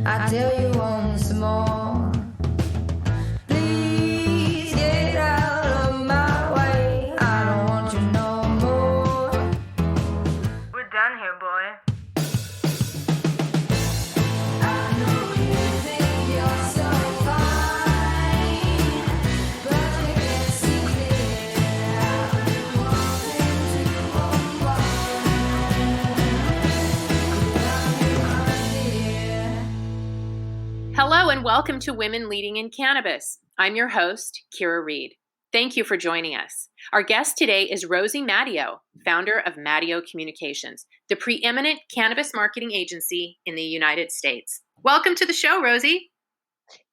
I tell you once more, please get out of my way. I don't want you no more. We're done here, boy. I know you think you're so fine, but you can't see it. I've been wanting to Hello and welcome to Women Leading in Cannabis. I'm your host, Kyra Reed. Thank you for joining us. Our guest today is Rosie Mattio, founder of MATTIO Communications, the preeminent cannabis marketing agency in the United States. Welcome to the show, Rosie.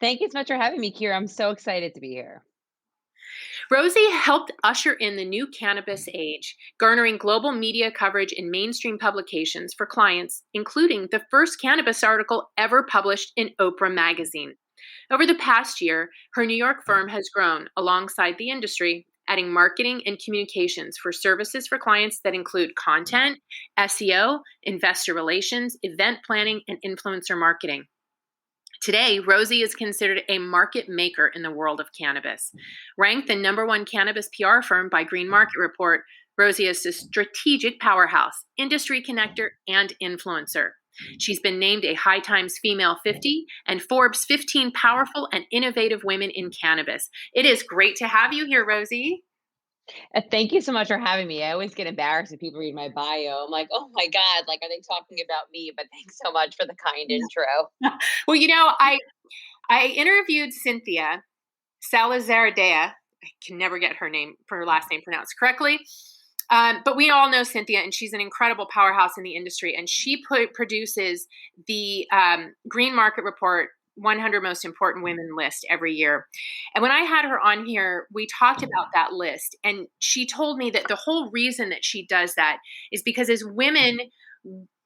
Thank you so much for having me, Kyra. I'm so excited to be here. Rosie helped usher in the new cannabis age, garnering global media coverage in mainstream publications for clients, including the first cannabis article ever published in Oprah magazine. Over the past year, her New York firm has grown alongside the industry, adding marketing and communications for services for clients that include content, SEO, investor relations, event planning, and influencer marketing. Today, Rosie is considered a market maker in the world of cannabis. Ranked the #1 cannabis PR firm by Green Market Report, Rosie is a strategic powerhouse, industry connector, and influencer. She's been named a High Times Female 50 and Forbes 15 Powerful and Innovative Women in Cannabis. It is great to have you here, Rosie. Thank you so much for having me. I always get embarrassed when people read my bio. I'm like, oh my God, like, are they talking about me? But thanks so much for the kind intro. Well, I interviewed Cynthia Salazar-Dea. I can never get her last name pronounced correctly. But we all know Cynthia, and she's an incredible powerhouse in the industry. And she produces the Green Market Report 100 Most Important Women list every year. And when I had her on here, we talked about that list. And she told me that the whole reason that she does that is because as women,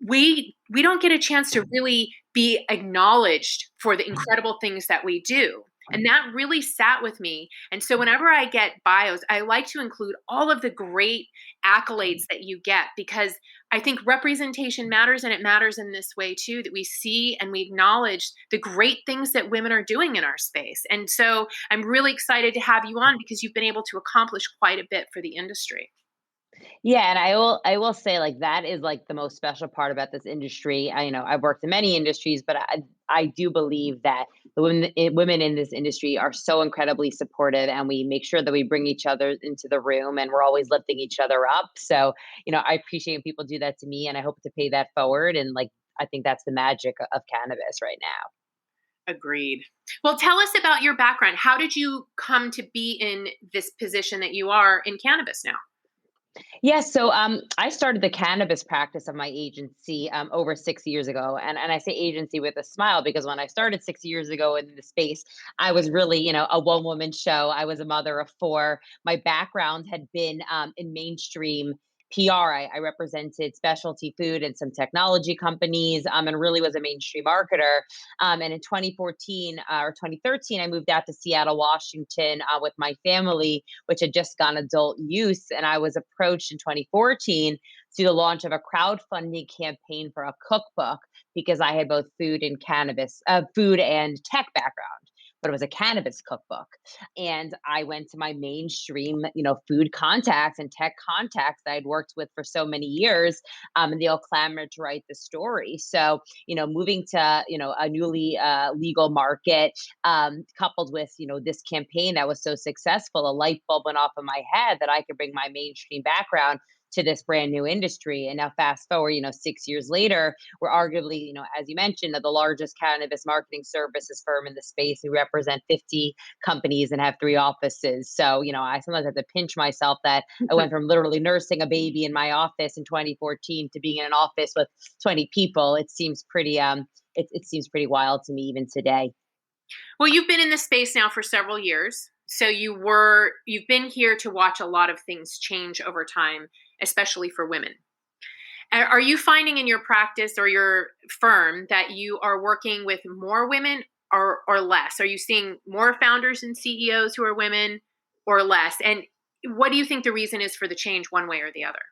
we don't get a chance to really be acknowledged for the incredible things that we do. And that really sat with me. And so whenever I get bios, I like to include all of the great accolades that you get, because I think representation matters, and it matters in this way too, that we see and we acknowledge the great things that women are doing in our space. And so I'm really excited to have you on because you've been able to accomplish quite a bit for the industry. Yeah, and I will say, like, that is like the most special part about this industry. I've worked in many industries, but I do believe that the women in this industry are so incredibly supportive, and we make sure that we bring each other into the room, and we're always lifting each other up. So, I appreciate when people do that to me, and I hope to pay that forward. And like, I think that's the magic of cannabis right now. Agreed. Well, tell us about your background. How did you come to be in this position that you are in cannabis now? Yeah, so I started the cannabis practice of my agency over 6 years ago. And I say agency with a smile, because when I started 6 years ago in the space, I was really, a one-woman show. I was a mother of four. My background had been in mainstream PR. I represented specialty food and some technology companies, and really was a mainstream marketer. And in 2014 or 2013, I moved out to Seattle, Washington with my family, which had just gone adult use. And I was approached in 2014 to the launch of a crowdfunding campaign for a cookbook, because I had both food and food and tech background. But it was a cannabis cookbook. And I went to my mainstream, food contacts and tech contacts that I'd worked with for so many years, and they all clamored to write the story. So, moving to, a newly legal market, coupled with, this campaign that was so successful, a light bulb went off in my head that I could bring my mainstream background to this brand new industry. And now fast forward, 6 years later, we're arguably, as you mentioned, the largest cannabis marketing services firm in the space. We represent 50 companies and have 3 offices. So, I sometimes have to pinch myself that I went from literally nursing a baby in my office in 2014 to being in an office with 20 people. It seems pretty, it seems pretty wild to me even today. Well, you've been in this space now for several years. So you've been here to watch a lot of things change over time, especially for women. Are you finding in your practice or your firm that you are working with more women or less? Are you seeing more founders and CEOs who are women or less? And what do you think the reason is for the change one way or the other?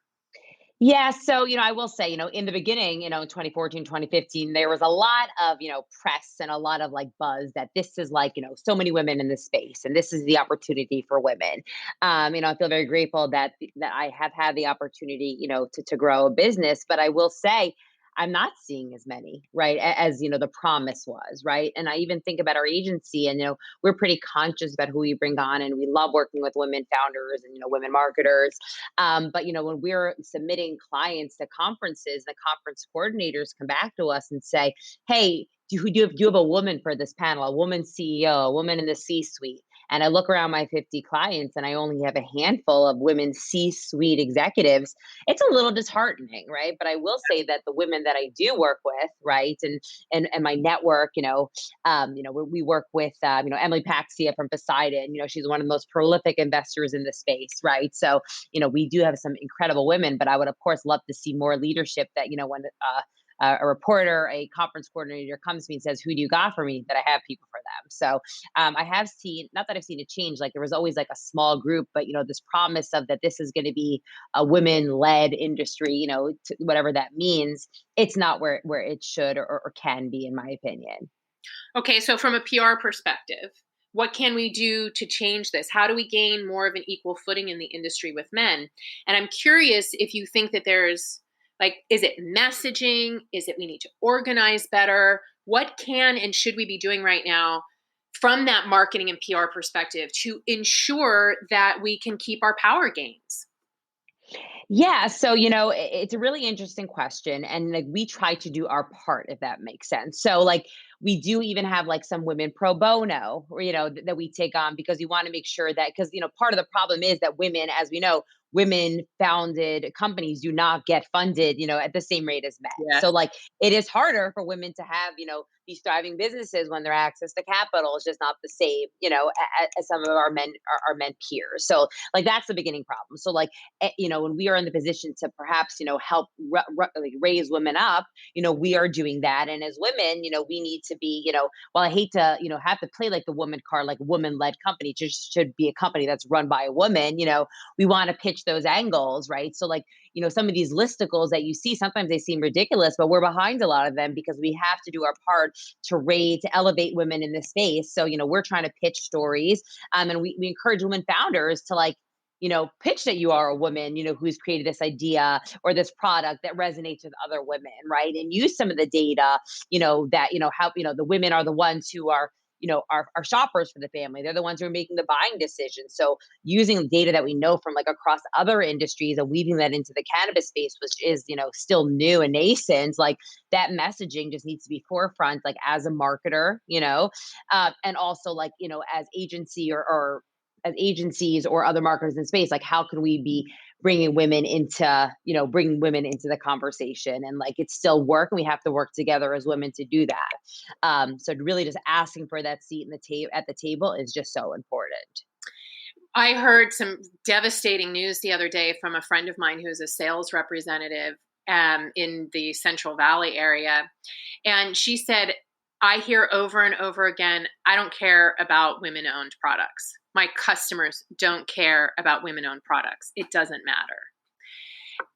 Yeah, so, I will say, in the beginning, in 2014, 2015, there was a lot of, press and a lot of like buzz that this is like, so many women in this space and this is the opportunity for women. I feel very grateful that I have had the opportunity, to grow a business, but I will say I'm not seeing as many, right, as, the promise was, right? And I even think about our agency and, we're pretty conscious about who we bring on and we love working with women founders and, women marketers. But when we're submitting clients to conferences, the conference coordinators come back to us and say, "Hey, do you have a woman for this panel? A woman CEO, a woman in the C-suite?" And I look around my 50 clients, and I only have a handful of women C-suite executives. It's a little disheartening, right? But I will say that the women that I do work with, right, and my network, we work with, Emily Paxia from Poseidon. She's one of the most prolific investors in the space, right? So we do have some incredible women, but I would, of course, love to see more leadership that, when a reporter, a conference coordinator comes to me and says, "Who do you got for me?" that I have people for them. So I have seen, not that I've seen a change, like there was always like a small group, but, this promise of that this is going to be a women led industry, whatever that means, it's not where it should or can be, in my opinion. Okay, so from a PR perspective, what can we do to change this? How do we gain more of an equal footing in the industry with men? And I'm curious if you think that there's like, is it messaging? Is it we need to organize better? What can and should we be doing right now from that marketing and PR perspective to ensure that we can keep our power gains? Yeah, so it's a really interesting question, and like we try to do our part, if that makes sense. So like we do even have like some women pro bono, or, that we take on because we want to make sure that because part of the problem is that women, as we know, women founded companies do not get funded, at the same rate as men. Yes. So like it is harder for women to have these thriving businesses when their access to capital is just not the same, as some of our men peers. So like that's the beginning problem. So like when we are in the position to perhaps, help like raise women up, we are doing that. And as women, we need to be, well, I hate to, have to play like the woman card, like woman led company, it just should be a company that's run by a woman, we want to pitch those angles, right? So like, some of these listicles that you see, sometimes they seem ridiculous, but we're behind a lot of them because we have to do our part to elevate women in this space. So, we're trying to pitch stories. And we encourage women founders to like, pitch that you are a woman, who's created this idea or this product that resonates with other women, right? And use some of the data, that, how, the women are the ones who are, are shoppers for the family. They're the ones who are making the buying decisions. So using data that we know from like across other industries and weaving that into the cannabis space, which is, still new and nascent, like that messaging just needs to be forefront, like as a marketer, and also like, as agency or as agencies or other marketers in space, like how can we be bringing women into the conversation, and like it's still work and we have to work together as women to do that. So really just asking for that seat at the table is just so important. I heard some devastating news the other day from a friend of mine who's a sales representative in the Central Valley area. And she said, "I hear over and over again, I don't care about women owned products. My customers don't care about women owned products. It doesn't matter."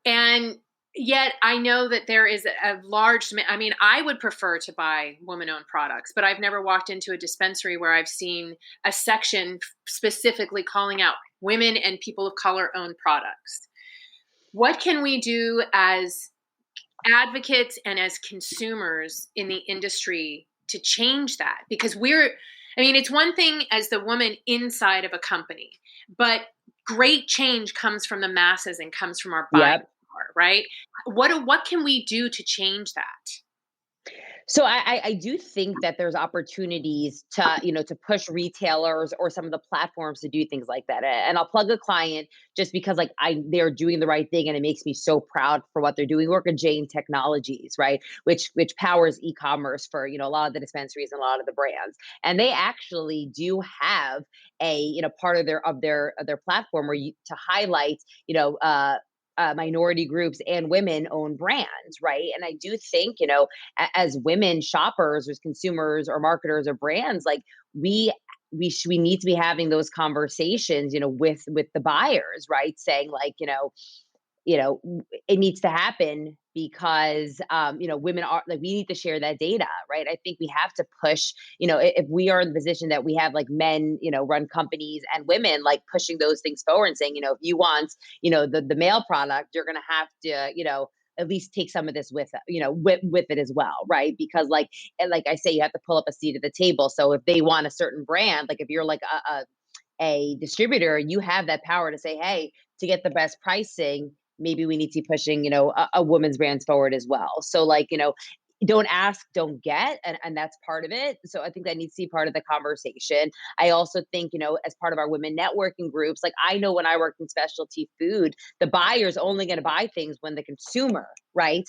And yet I know that there is a large demand. I mean, I would prefer to buy woman owned products, but I've never walked into a dispensary where I've seen a section specifically calling out women and people of color owned products. What can we do as advocates and as consumers in the industry to change that? Because it's one thing as the woman inside of a company, but great change comes from the masses and comes from our buying Yep. power, right? What can we do to change that? So I do think that there's opportunities to push retailers or some of the platforms to do things like that. And I'll plug a client just because like they're doing the right thing and it makes me so proud for what they're doing. We work at Jane Technologies, right? Which powers e-commerce for, a lot of the dispensaries and a lot of the brands. And they actually do have a, part of their platform where to highlight, minority groups and women-owned brands, right? And I do think, as women shoppers, as consumers or marketers or brands, like we need to be having those conversations, with the buyers, right? Saying like, it needs to happen because, women are like, we need to share that data, right? I think we have to push, if we are in the position that we have like men, run companies and women like pushing those things forward and saying, if you want, the male product, you're going to have to, at least take some of this with, with it as well, right? Because and like I say, you have to pull up a seat at the table. So if they want a certain brand, like if you're like a distributor, you have that power to say, hey, to get the best pricing, maybe we need to be pushing, a woman's brands forward as well. So don't ask, don't get. And that's part of it. So I think that needs to be part of the conversation. I also think, as part of our women networking groups, like I know when I worked in specialty food, the buyer's only going to buy things when the consumer, right,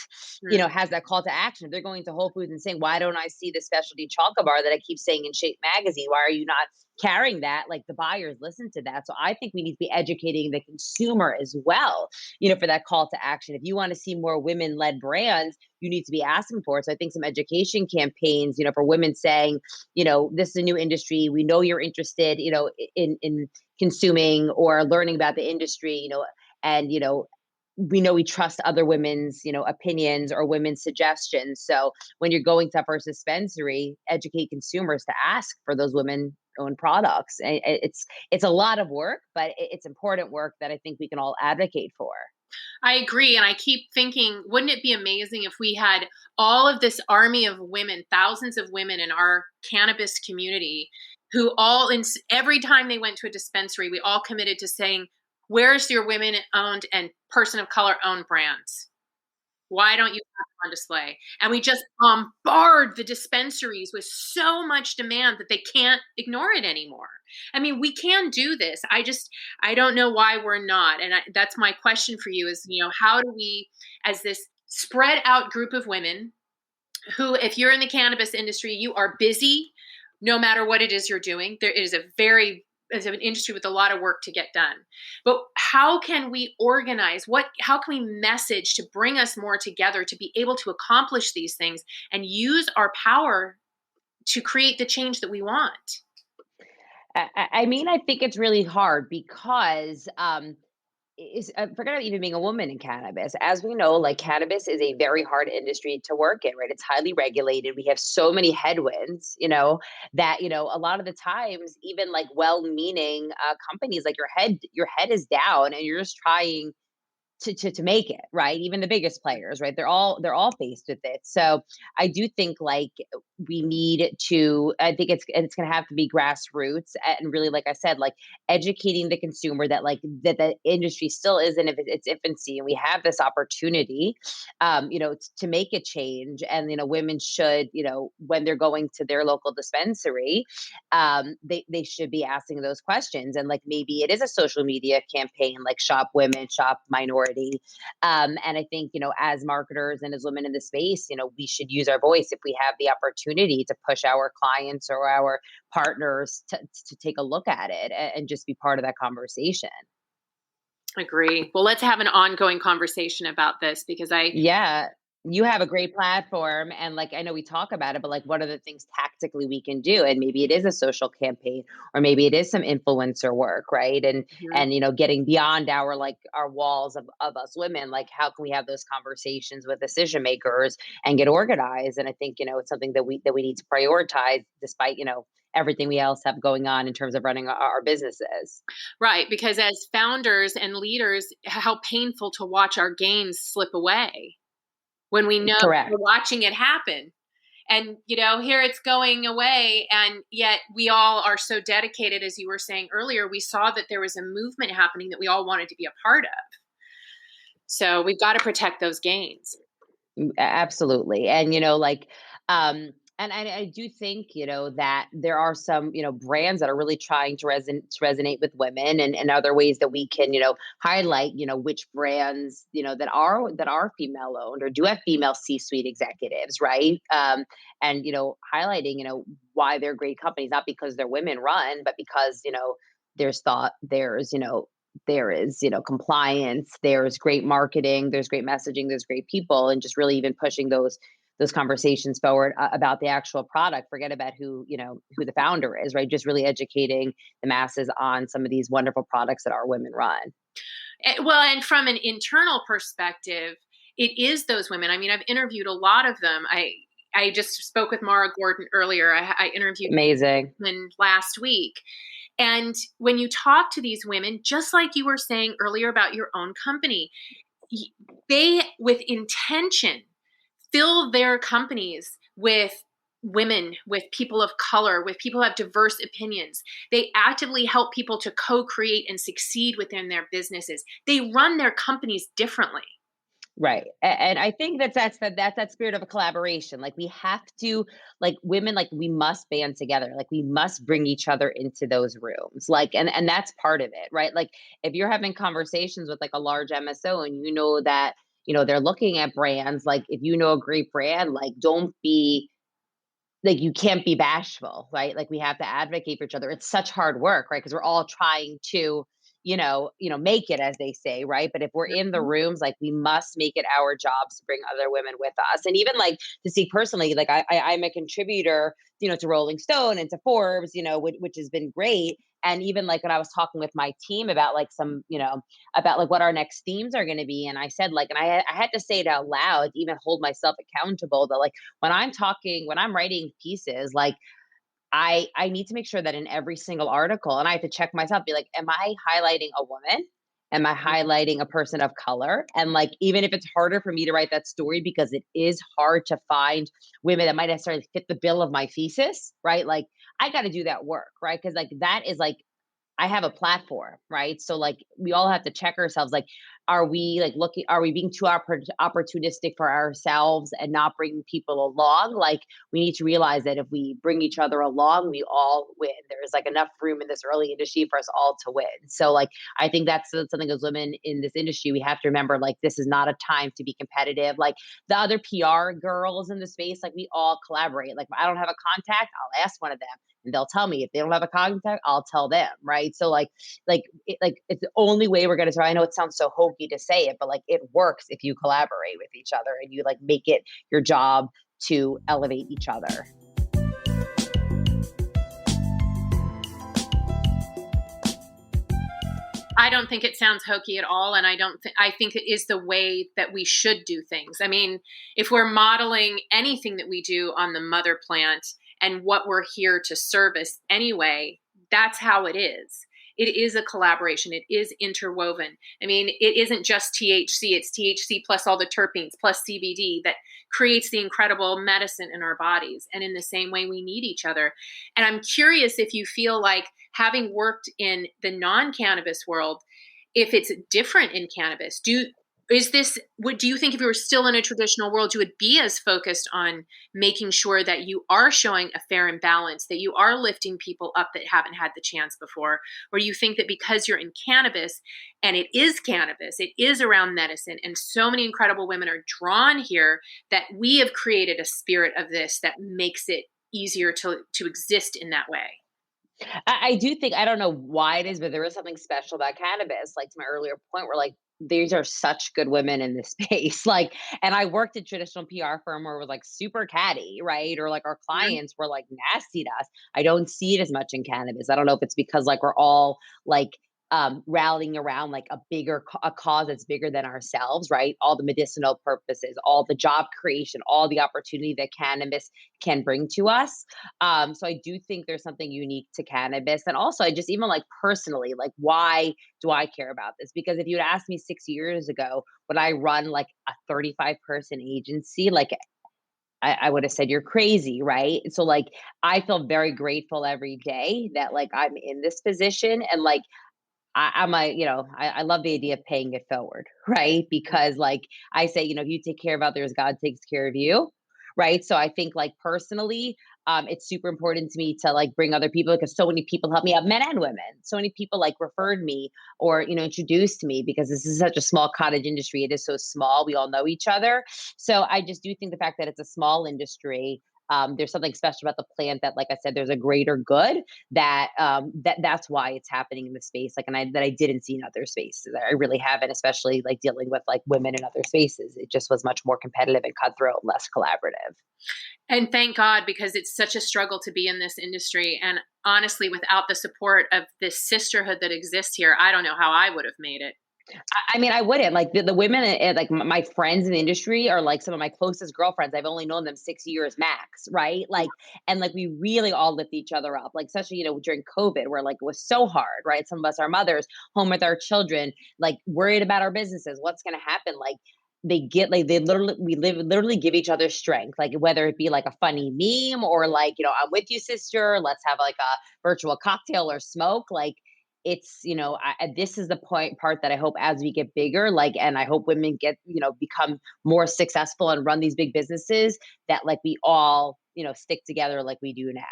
has that call to action. If they're going to Whole Foods and saying, why don't I see the specialty chocolate bar that I keep saying in Shape Magazine? Why are you not carrying that? Like the buyers listen to that. So I think we need to be educating the consumer as well, for that call to action. If you want to see more women-led brands, you need to be asking for it. So I think some education campaigns, for women saying, this is a new industry. We know you're interested, in consuming or learning about the industry, and, we know we trust other women's, opinions or women's suggestions. So when you're going to a first dispensary, educate consumers to ask for those women-owned products. And it's a lot of work, but it's important work that I think we can all advocate for. I agree. And I keep thinking, wouldn't it be amazing if we had all of this army of women, thousands of women in our cannabis community who every time they went to a dispensary, we all committed to saying, where's your women owned and person of color owned brands? Why don't you have them on display? And we just bombard the dispensaries with so much demand that they can't ignore it anymore. I mean, we can do this. I don't know why we're not. And that's my question for you is, how do we, as this spread out group of women who, if you're in the cannabis industry, you are busy no matter what it is you're doing. There is as an industry with a lot of work to get done. But how can we organize? How can we message to bring us more together to be able to accomplish these things and use our power to create the change that we want? I mean, I think it's really hard because forget about even being a woman in cannabis. As we know, like cannabis is a very hard industry to work in, right? It's highly regulated. We have so many headwinds, that, a lot of the times, even like well-meaning companies, like your head is down and you're just trying to make it, right? Even the biggest players, right? They're all faced with it. So I do think like we need to, I think it's going to have to be grassroots and really, like I said, like educating the consumer that that the industry still is in its infancy and we have this opportunity, to make a change. And, women should, when they're going to their local dispensary, they should be asking those questions. And like, maybe it is a social media campaign, like shop women, shop minority. And I think, as marketers and as women in the space, we should use our voice if we have the opportunity to push our clients or our partners to take a look at it and just be part of that conversation. Agree. Well, let's have an ongoing conversation about this because Yeah. You have a great platform and like I know we talk about it, but like what are the things tactically we can do? And maybe it is a social campaign or maybe it is some influencer work, right? And getting beyond our walls of us women, like how can we have those conversations with decision makers and get organized? And I think, it's something that we need to prioritize despite, everything we else have going on in terms of running our businesses. Right. Because as founders and leaders, how painful to watch our gains slip away. When we know Correct. we're watching it happen and, here it's going away. And yet we all are so dedicated, as you were saying earlier, we saw that there was a movement happening that we all wanted to be a part of. So we've got to protect those gains. Absolutely. And, and I do think, that there are some, brands that are really trying to resonate with women and other ways that we can, highlight, which brands, that are female owned or do have female C-suite executives, right? And, highlighting, why they're great companies, not because they're women run, but because, there's thought, there is, compliance, there's great marketing, there's great messaging, there's great people, and just really even pushing those conversations forward about the actual product. Forget about who the founder is, right? Just really educating the masses on some of these wonderful products that our women run. Well, and from an internal perspective, it is those women. I mean, I've interviewed a lot of them. I just spoke with Mara Gordon earlier. I interviewed Amazing. women last week. And when you talk to these women, just like you were saying earlier about your own company, they, with intention, fill their companies with women, with people of color, with people who have diverse opinions. They actively help people to co-create and succeed within their businesses. They run their companies differently. Right. And I think that's that spirit of a collaboration. Like we have to, like women, like we must band together. Like we must bring each other into those rooms. Like, and that's part of it, right? Like if you're having conversations with like a large MSO and you know that, they're looking at brands, like if you know a great brand, like don't be like, you can't be bashful, right? Like we have to advocate for each other. It's such hard work, right? Because we're all trying to, make it, as they say, right? But if we're in the Mhm. rooms, like we must make it our jobs to bring other women with us. And even like to see personally, like I'm a contributor, to Rolling Stone and to Forbes, which has been great. And even like when I was talking with my team about like some, about like what our next themes are going to be. And I said like, and I had to say it out loud, to even hold myself accountable, that like when I'm writing pieces, like I need to make sure that in every single article, and I have to check myself, be like, am I highlighting a woman? Am I highlighting a person of color? And like, even if it's harder for me to write that story, because it is hard to find women that might necessarily fit the bill of my thesis, right? Like, I got to do that work, right? Because like that is like I have a platform, right? So like we all have to check ourselves. Like, are we being too opportunistic for ourselves and not bringing people along? Like we need to realize that if we bring each other along, we all win. There's like enough room in this early industry for us all to win. So like, I think that's something as women in this industry, we have to remember, like, this is not a time to be competitive. Like the other PR girls in the space, like we all collaborate. Like if I don't have a contact, I'll ask one of them and they'll tell me. If they don't have a contact, I'll tell them, right? So it's the only way we're going to try. I know it sounds so hokey to say it, but like it works if you collaborate with each other and you like make it your job to elevate each other. I don't think it sounds hokey at all. And I think it is the way that we should do things. I mean, if we're modeling anything that we do on the mother plant and what we're here to service anyway, that's how it is. It is a collaboration. It is interwoven. I mean, it isn't just THC, it's THC plus all the terpenes plus CBD that creates the incredible medicine in our bodies. And in the same way, we need each other. And I'm curious if you feel like, having worked in the non-cannabis world, if it's different in cannabis. Do you think if you were still in a traditional world, you would be as focused on making sure that you are showing a fair and balance, that you are lifting people up that haven't had the chance before? Or you think that because you're in cannabis and it is around medicine, and so many incredible women are drawn here, that we have created a spirit of this that makes it easier to exist in that way? I do think, I don't know why it is, but there is something special about cannabis. Like to my earlier point, where like these are such good women in this space. Like, and I worked at traditional PR firm where it was like super catty, right? Or like our clients were like nasty to us. I don't see it as much in cannabis. I don't know if it's because like we're all like rallying around like a cause that's bigger than ourselves, right? All the medicinal purposes, all the job creation, all the opportunity that cannabis can bring to us. So I do think there's something unique to cannabis. And also I just, even like personally, like why do I care about this? Because if you had asked me 6 years ago, would I run like a 35-person agency? Like I would have said you're crazy, right? So like I feel very grateful every day that like I'm in this position. And like I love the idea of paying it forward, right? Because like I say, if you take care of others, God takes care of you, right? So I think like personally, it's super important to me to like bring other people, because so many people help me out, men and women. So many people like referred me or, introduced me, because this is such a small cottage industry. It is so small. We all know each other. So I just do think the fact that it's a small industry, there's something special about the plant that, like I said, there's a greater good that's why it's happening in the space. Like, and I didn't see in other spaces. I really haven't, especially like dealing with like women in other spaces. It just was much more competitive and cutthroat, less collaborative. And thank God, because it's such a struggle to be in this industry. And honestly, without the support of this sisterhood that exists here, I don't know how I would have made it. I mean, I wouldn't like the women like my friends in the industry are like some of my closest girlfriends. I've only known them 6 years max, right? Like, and like we really all lift each other up. Like, especially during COVID, where like it was so hard, right? Some of us are mothers, home with our children, like worried about our businesses, what's going to happen. Like, they literally literally give each other strength. Like whether it be like a funny meme or like I'm with you, sister. Let's have like a virtual cocktail or smoke. Like it's this is the part that I hope as we get bigger, like, and I hope women get become more successful and run these big businesses, that like we all stick together like we do now.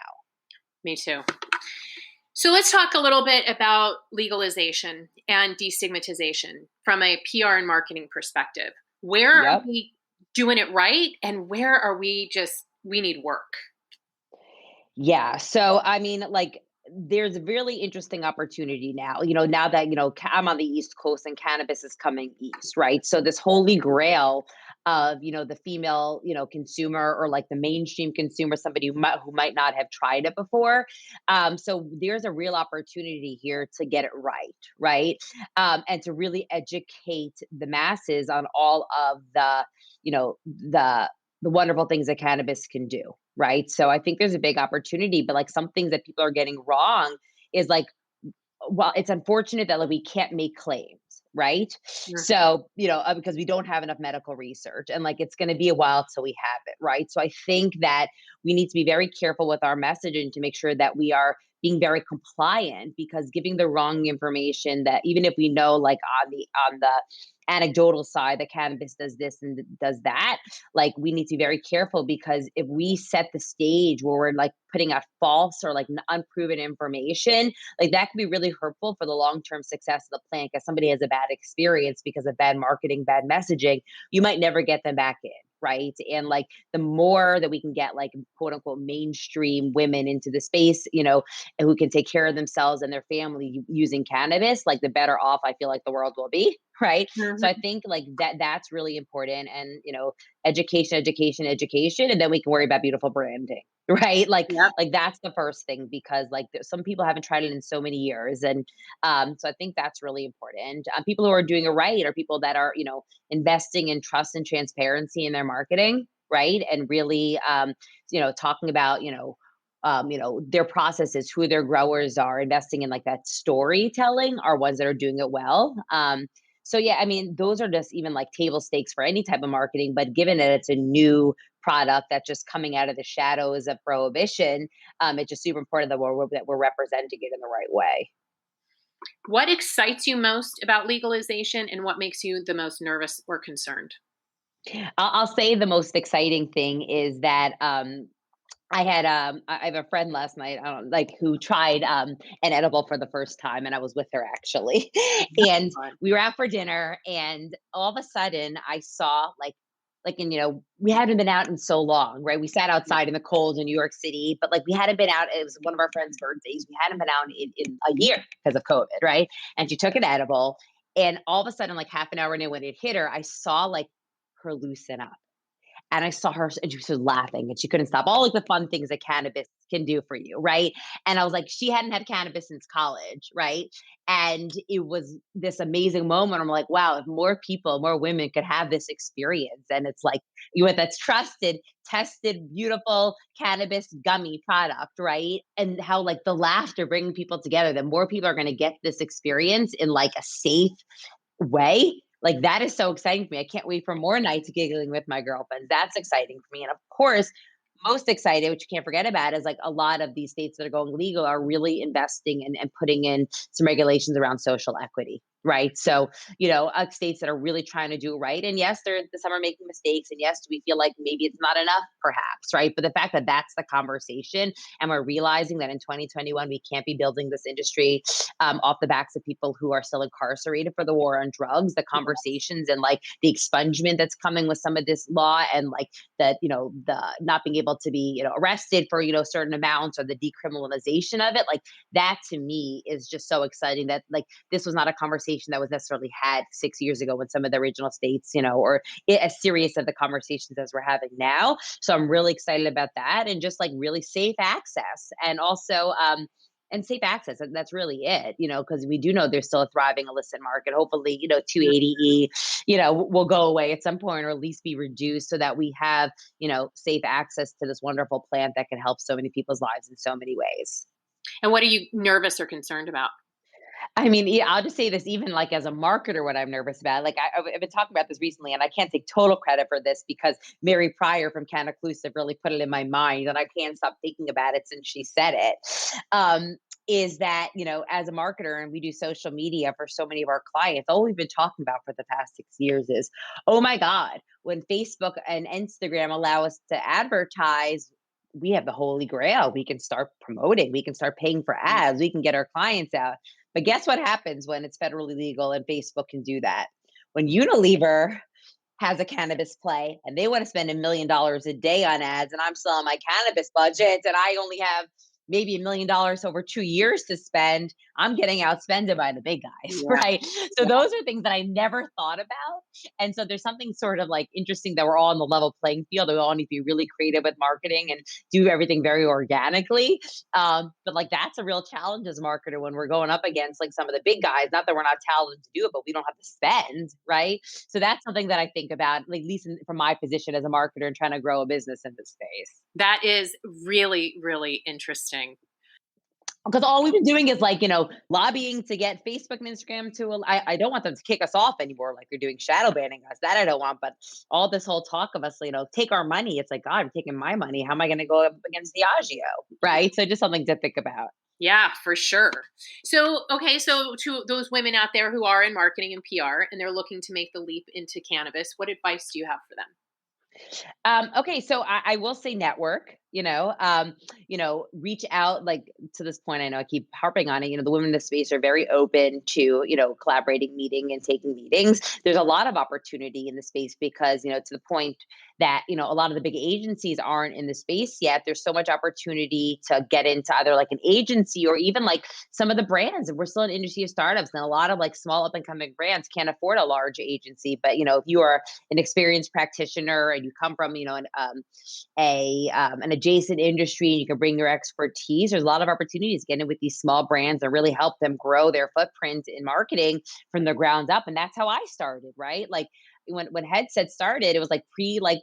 Me too. So let's talk a little bit about legalization and destigmatization from a PR and marketing perspective. Where are we doing it right, and where are we we need work? Yeah. So, I mean, like, there's a really interesting opportunity now, now that, I'm on the East Coast and cannabis is coming east, right? So, this holy grail of, the female, consumer, or like the mainstream consumer, somebody who might not have tried it before. So, there's a real opportunity here to get it right, right? And to really educate the masses on all of the, the wonderful things that cannabis can do, right? So I think there's a big opportunity, but like some things that people are getting wrong is like, well, it's unfortunate that like we can't make claims, right? So, because we don't have enough medical research, and like it's going to be a while till we have it, right? So I think that we need to be very careful with our messaging to make sure that we are being very compliant, because giving the wrong information, that even if we know like on the anecdotal side that cannabis does this and does that, like we need to be very careful, because if we set the stage where we're like putting out false or like unproven information, like that can be really hurtful for the long-term success of the plant. Because somebody has a bad experience because of bad marketing, bad messaging, you might never get them back in, right? And like the more that we can get like quote unquote mainstream women into the space, who can take care of themselves and their family using cannabis, like the better off I feel like the world will be, right? So I think like that's really important. And education, education, education, and then we can worry about beautiful branding, right? Like that's the first thing, because like some people haven't tried it in so many years. And so I think that's really important. People who are doing it right are people that are investing in trust and transparency in their marketing, right? And really talking about their processes, who their growers are, investing in like that storytelling, are ones that are doing it well. So yeah, I mean, those are just even like table stakes for any type of marketing. But given that it's a new product that's just coming out of the shadows of prohibition, it's just super important that we're representing it in the right way. What excites you most about legalization, and what makes you the most nervous or concerned? I'll say the most exciting thing is that I have a friend last night, like who tried an edible for the first time, and I was with her actually. And we were out for dinner, and all of a sudden I saw and we hadn't been out in so long, right? We sat outside in the cold in New York City, but like we hadn't been out. It was one of our friends' birthdays. We hadn't been out in a year because of COVID, right? And she took an edible, and all of a sudden, like half an hour in, when it hit her, I saw like her loosen up. And I saw her, and she was laughing, and she couldn't stop. All like the fun things that cannabis can do for you, right? And I was like, she hadn't had cannabis since college, right? And it was this amazing moment. I'm like, wow, if more people, more women could have this experience, and it's like that's trusted, tested, beautiful cannabis gummy product, right? And how like the laughter bringing people together, that more people are going to get this experience in like a safe way. Like that is so exciting for me. I can't wait for more nights giggling with my girlfriends. That's exciting for me. And of course, most excited, which you can't forget about, is like a lot of these states that are going legal are really investing and putting in some regulations around social equity, right? So, states that are really trying to do it right. And yes, some are making mistakes. And yes, do we feel like maybe it's not enough, perhaps, right? But the fact that that's the conversation, and we're realizing that in 2021, we can't be building this industry off the backs of people who are still incarcerated for the war on drugs, the conversations and like the expungement that's coming with some of this law, and like that, the not being able to be, arrested for, certain amounts, or the decriminalization of it. Like that to me is just so exciting, that like this was not a conversation that was necessarily had 6 years ago in some of the original states, or as serious of the conversations as we're having now. So I'm really excited about that, and just like really safe access. And also, and safe access. And that's really it, because we do know there's still a thriving illicit market. Hopefully, 280E, will go away at some point or at least be reduced so that we have, safe access to this wonderful plant that can help so many people's lives in so many ways. And what are you nervous or concerned about? I mean, yeah, I'll just say this, even like as a marketer, what I'm nervous about, like I've been talking about this recently, and I can't take total credit for this because Mary Pryor from Canaclusive really put it in my mind, and I can't stop thinking about it since she said it. Is that, as a marketer, and we do social media for so many of our clients, all we've been talking about for the past 6 years is, oh my God, when Facebook and Instagram allow us to advertise, we have the holy grail. We can start promoting, we can start paying for ads, we can get our clients out. But guess what happens when it's federally legal and Facebook can do that? When Unilever has a cannabis play and they want to spend $1 million a day on ads, and I'm still on my cannabis budget and I only have maybe $1 million over 2 years to spend, I'm getting outspended by the big guys, right? So those are things that I never thought about. And so there's something sort of like interesting that we're all on the level playing field. We all need to be really creative with marketing and do everything very organically. But like that's a real challenge as a marketer when we're going up against like some of the big guys. Not that we're not talented to do it, but we don't have to spend, right? So that's something that I think about, like, at least from my position as a marketer and trying to grow a business in this space. That is really, really interesting. Because all we've been doing is like, lobbying to get Facebook and Instagram to, I don't want them to kick us off anymore. Like they're doing shadow banning us. That I don't want. But all this whole talk of us, take our money. It's like, God, I'm taking my money. How am I going to go up against Diageo? Right. So just something to think about. Yeah, for sure. So, okay. So to those women out there who are in marketing and PR and they're looking to make the leap into cannabis, what advice do you have for them? Okay, so I will say network, reach out, like, to this point, I know I keep harping on it, the women in the space are very open to, collaborating, meeting and taking meetings. There's a lot of opportunity in the space because, to the point that, a lot of the big agencies aren't in the space yet. There's so much opportunity to get into either like an agency or even like some of the brands. We're still an industry of startups, and a lot of like small up and coming brands can't afford a large agency. But, if you are an experienced practitioner and you come from, an adjacent industry and you can bring your expertise, there's a lot of opportunities getting with these small brands and really help them grow their footprint in marketing from the ground up. And that's how I started, right? Like when Headset started, it was like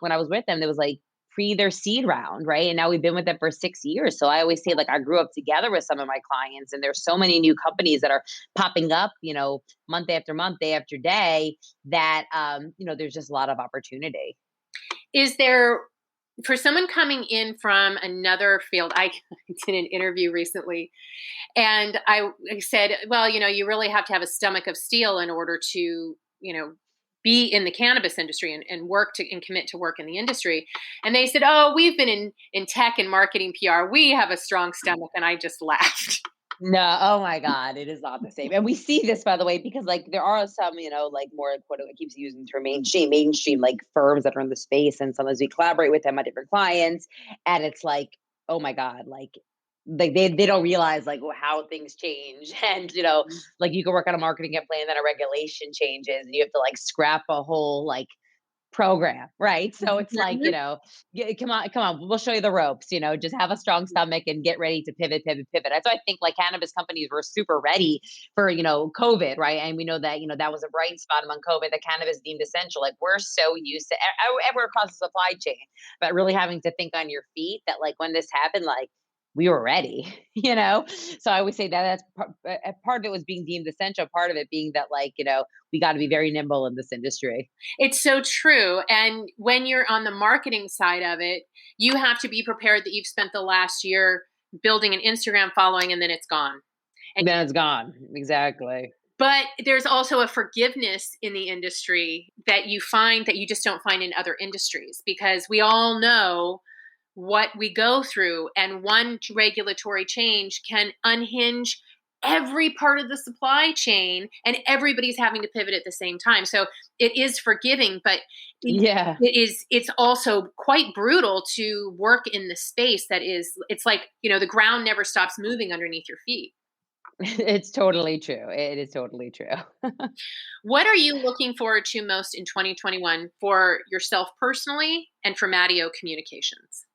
when I was with them, it was like pre their seed round, right? And now we've been with them for 6 years. So I always say, like, I grew up together with some of my clients, and there's so many new companies that are popping up, month after month, day after day, that there's just a lot of opportunity. Is there, for someone coming in from another field, I did an interview recently and I said, well, you really have to have a stomach of steel in order to, be in the cannabis industry and work to and commit to work in the industry. And they said, oh, we've been in tech and marketing PR. We have a strong stomach. And I just laughed. No, oh my God, it is not the same. And we see this, by the way, because like there are some, like more, quote, it keeps using the term mainstream like firms that are in the space. And sometimes we collaborate with them on different clients. And it's like, oh my God, like they don't realize like how things change. And, like you can work on a marketing plan, then a regulation changes and you have to like scrap a whole like program, right? So it's like, come on, we'll show you the ropes, just have a strong stomach and get ready to pivot. That's why I think like cannabis companies were super ready for, COVID, right? And we know that, that was a bright spot among COVID, that cannabis deemed essential. Like we're so used to everywhere across the supply chain, but really having to think on your feet that like when this happened, like we were ready, So I always say that that's part of it was being deemed essential, part of it being that like, we got to be very nimble in this industry. It's so true. And when you're on the marketing side of it, you have to be prepared that you've spent the last year building an Instagram following and then it's gone. And then it's gone. Exactly. But there's also a forgiveness in the industry that you find that you just don't find in other industries, because we all know what we go through, and one regulatory change can unhinge every part of the supply chain and everybody's having to pivot at the same time. So it is forgiving, but it's also quite brutal to work in the space that is, it's like, the ground never stops moving underneath your feet. It's totally true. It is totally true. What are you looking forward to most in 2021 for yourself personally and for MATTIO Communications?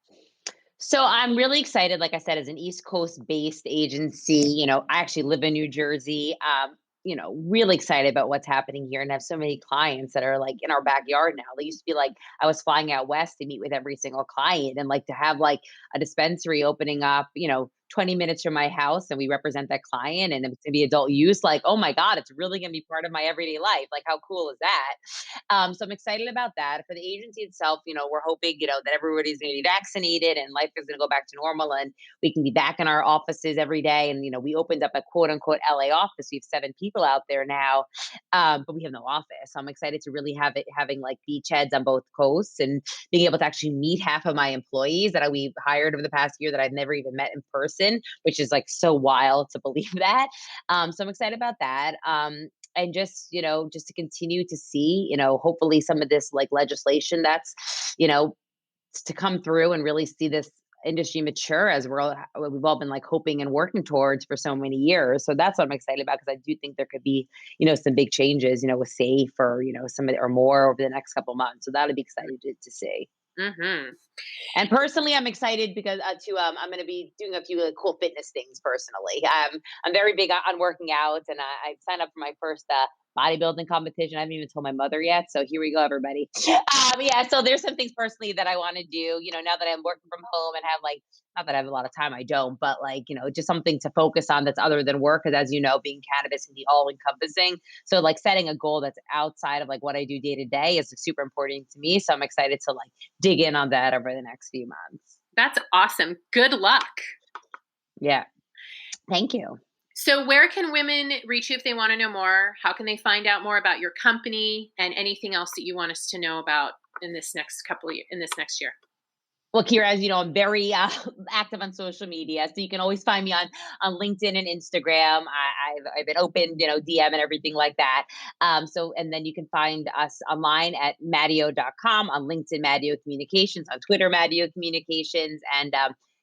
So I'm really excited, like I said, as an East Coast based agency, I actually live in New Jersey. Really excited about what's happening here and have so many clients that are like in our backyard now. They used to be like I was flying out west to meet with every single client and like to have like a dispensary opening up, 20 minutes from my house and we represent that client and it's gonna be adult use. Like, oh my God, it's really gonna be part of my everyday life. Like, how cool is that? So I'm excited about that. For the agency itself, we're hoping, that everybody's going to be vaccinated and life is going to go back to normal and we can be back in our offices every day. And, we opened up a quote unquote LA office. We have 7 people out there now, but we have no office. So I'm excited to really having like beachheads on both coasts and being able to actually meet half of my employees that we've hired over the past year that I've never even met in person, which is like so wild to believe that. So I'm excited about that. And just to continue to see, hopefully some of this like legislation that's, to come through and really see this industry mature as we've all been like hoping and working towards for so many years. So that's what I'm excited about because I do think there could be, some big changes, with SAFE or, some of or more over the next couple months. So that'll be exciting to see. Mm-hmm. And personally, I'm excited because I'm going to be doing a few cool fitness things personally. I'm very big on working out, and I signed up for my first bodybuilding competition. I haven't even told my mother yet, so here we go, everybody. Yeah, so there's some things personally that I want to do. Now that I'm working from home and have like, not that I have a lot of time, I don't, but like, just something to focus on that's other than work. Because as you know, being cannabis can be all encompassing. So like setting a goal that's outside of like what I do day to day is super important to me. So I'm excited to like dig in on that over the next few months. That's awesome. Good luck. Yeah. Thank you. So where can women reach you if they want to know more? How can they find out more about your company and anything else that you want us to know about in this next year? Well, Kyra, as you know, I'm very active on social media, so you can always find me on LinkedIn and Instagram. I've been open, DM and everything like that. And then you can find us online at MATTIO.com, on LinkedIn, MATTIO Communications, on Twitter, MATTIO Communications, and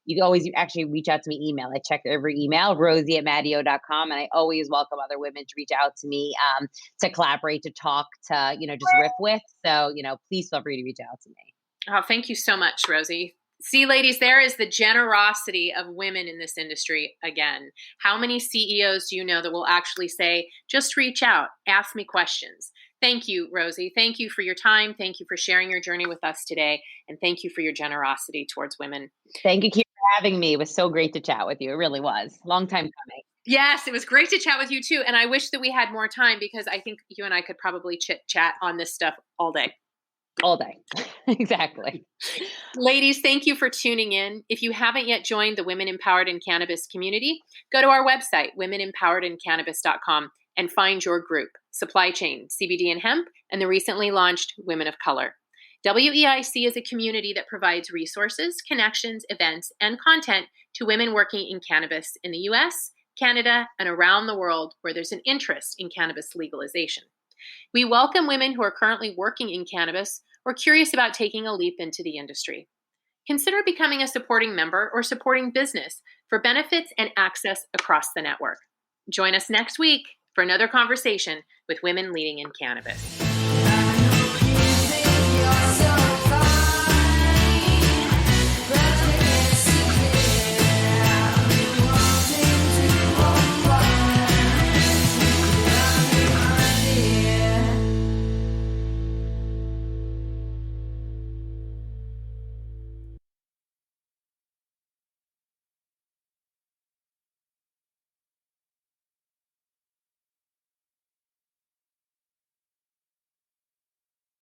you can always actually reach out to me, email. I check every email, Rosie@MATTIO.com, and I always welcome other women to reach out to me to collaborate, to talk, to just riff with. So please feel free to reach out to me. Oh, thank you so much, Rosie. See, ladies, there is the generosity of women in this industry again. How many CEOs do you know that will actually say, just reach out, ask me questions? Thank you, Rosie. Thank you for your time. Thank you for sharing your journey with us today. And thank you for your generosity towards women. Thank you, Kyra, for having me. It was so great to chat with you. It really was. Long time coming. Yes, it was great to chat with you too. And I wish that we had more time because I think you and I could probably chit chat on this stuff all day. All day. Exactly. Ladies, thank you for tuning in. If you haven't yet joined the Women Empowered in Cannabis community, go to our website, womenempoweredInCannabis.com, and find your group, Supply Chain, CBD and Hemp, and the recently launched Women of Color. WEIC is a community that provides resources, connections, events, and content to women working in cannabis in the US, Canada, and around the world where there's an interest in cannabis legalization. We welcome women who are currently working in cannabis or curious about taking a leap into the industry. Consider becoming a supporting member or supporting business for benefits and access across the network. Join us next week for another conversation with women leading in cannabis.